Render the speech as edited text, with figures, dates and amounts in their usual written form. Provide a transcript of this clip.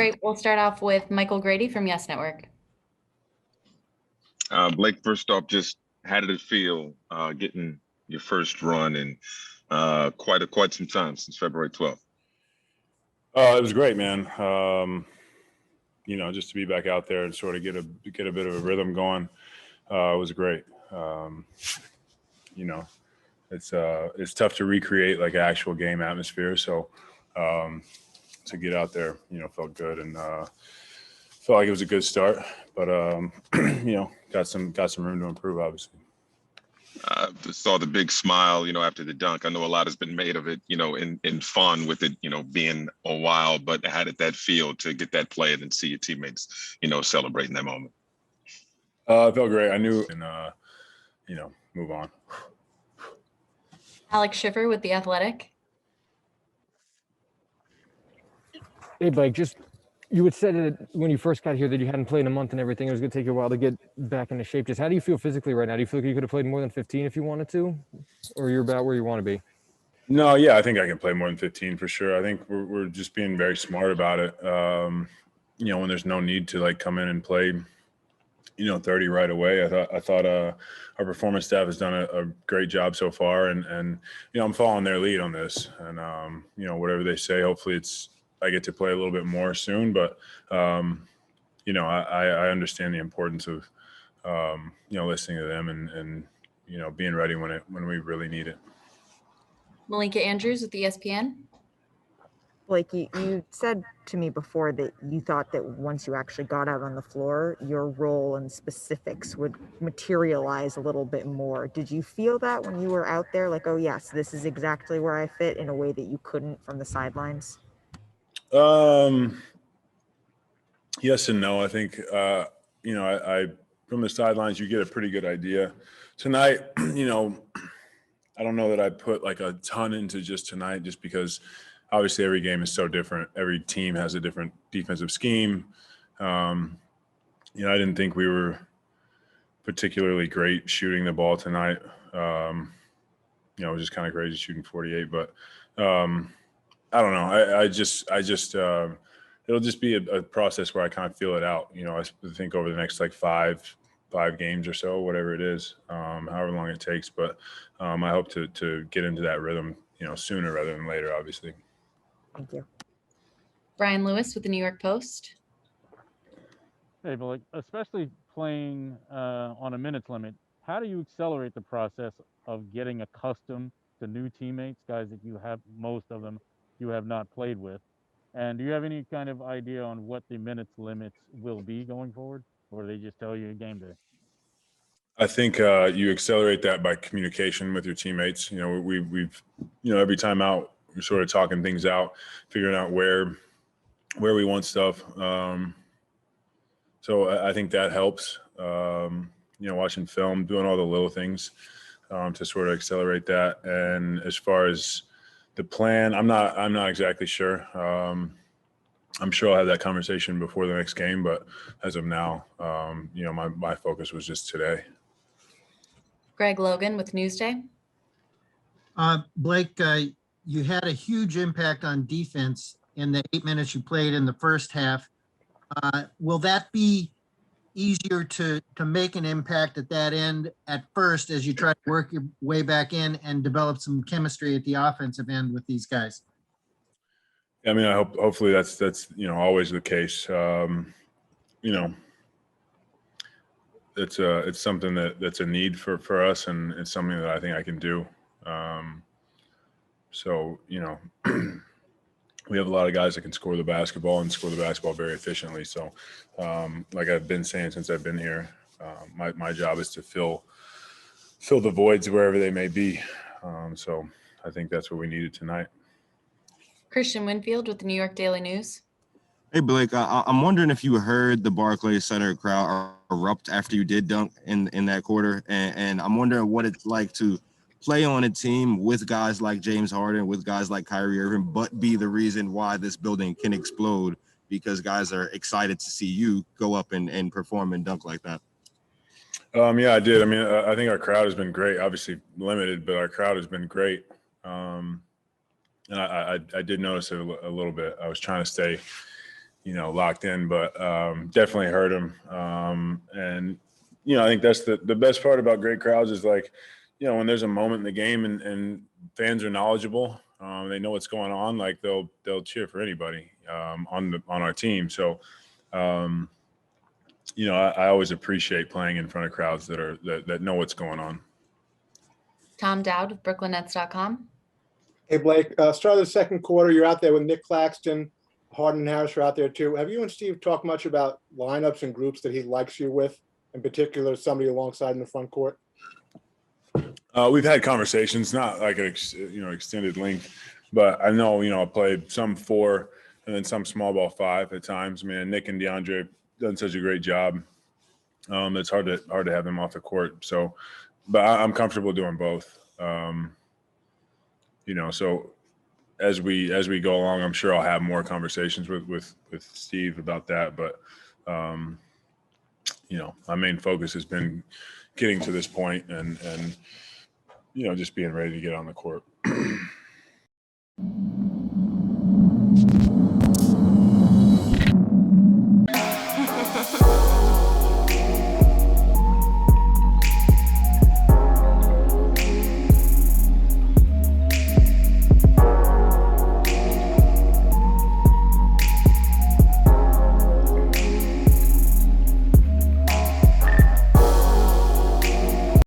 Great. We'll start off with Michael Grady from Yes Network. Blake, first off, just how did it feel getting your first run in quite some time since February 12th? It was great, man. Just to be back out there and sort of get a bit of a rhythm going, was great. It's tough to recreate like an actual game atmosphere. So to get out there, felt good and felt like it was a good start. But got some room to improve, obviously. Saw the big smile, after the dunk. I know a lot has been made of it, in fun with it, being a while. But how did that feel to get that play and see your teammates, celebrating that moment? It felt great. I knew, and move on. Alex Schiffer with The Athletic. Hey, Blake, you had said that when you first got here that you hadn't played in a month and everything. It was going to take you a while to get back into shape. Just how do you feel physically right now? Do you feel like you could have played more than 15 if you wanted to? Or you're about where you want to be? No, yeah, I think I can play more than 15 for sure. I think we're just being very smart about it. When there's no need to like come in and play, 30 right away. I thought our performance staff has done a great job so far, and I'm following their lead on this. And whatever they say, hopefully I get to play a little bit more soon. But I understand the importance of listening to them and being ready when we really need it. Malika Andrews with ESPN. Blake, you said to me before that you thought that once you actually got out on the floor, your role and specifics would materialize a little bit more. Did you feel that when you were out there? Like, oh, yes, this is exactly where I fit in a way that you couldn't from the sidelines? Yes and no. I think, I from the sidelines, you get a pretty good idea. Tonight, I don't know that I put like a ton into just tonight just because – obviously, every game is so different. Every team has a different defensive scheme. I didn't think we were particularly great shooting the ball tonight. It was just kind of crazy shooting 48. But I don't know. I just it'll just be a process where I kind of feel it out. I think over the next like five games or so, whatever it is, however long it takes. But I hope to get into that rhythm, sooner rather than later, obviously. Thank you. Brian Lewis with the New York Post. Hey, Blake, especially playing on a minutes limit, how do you accelerate the process of getting accustomed to new teammates, guys that most of them you have not played with? And do you have any kind of idea on what the minutes limits will be going forward? Or do they just tell you game day? I think you accelerate that by communication with your teammates. We've every time out, we're sort of talking things out, figuring out where we want stuff. So I think that helps. Watching film, doing all the little things to sort of accelerate that. And as far as the plan, I'm not exactly sure. I'm sure I'll have that conversation before the next game, but as of now, my focus was just today. Greg Logan with Newsday. Blake, you had a huge impact on defense in the 8 minutes you played in the first half. Will that be easier to make an impact at that end at first as you try to work your way back in and develop some chemistry at the offensive end with these guys? I mean, hopefully that's always the case. It's something that's a need for us, and it's something that I think I can do. We have a lot of guys that can score the basketball very efficiently. So, like I've been saying since I've been here, my job is to fill the voids wherever they may be. So I think that's what we needed tonight. Christian Winfield with the New York Daily News. Hey, Blake, I'm wondering if you heard the Barclays Center crowd erupt after you did dunk in that quarter. And I'm wondering what it's like to play on a team with guys like James Harden, with guys like Kyrie Irving, but be the reason why this building can explode because guys are excited to see you go up and perform and dunk like that. Yeah, I did. I mean, I think our crowd has been great, obviously limited, but our crowd has been great. And I did notice it a little bit. I was trying to stay locked in, but definitely heard him. And, I think that's the best part about great crowds is like, when there's a moment in the game and fans are knowledgeable, they know what's going on. Like they'll cheer for anybody on our team. So, I always appreciate playing in front of crowds that know what's going on. Tom Dowd of BrooklynNets.com. Hey, Blake, start of the second quarter, you're out there with Nick Claxton, Harden and Harris are out there too. Have you and Steve talked much about lineups and groups that he likes you with, in particular, somebody alongside in the front court? We've had conversations, not like an extended length, but I know, I played some 4 and then some small ball 5 at times. Man, Nick and DeAndre done such a great job. It's hard to have them off the court. So, but I'm comfortable doing both. So as we go along, I'm sure I'll have more conversations with Steve about that. But my main focus has been getting to this point and just being ready to get on the court.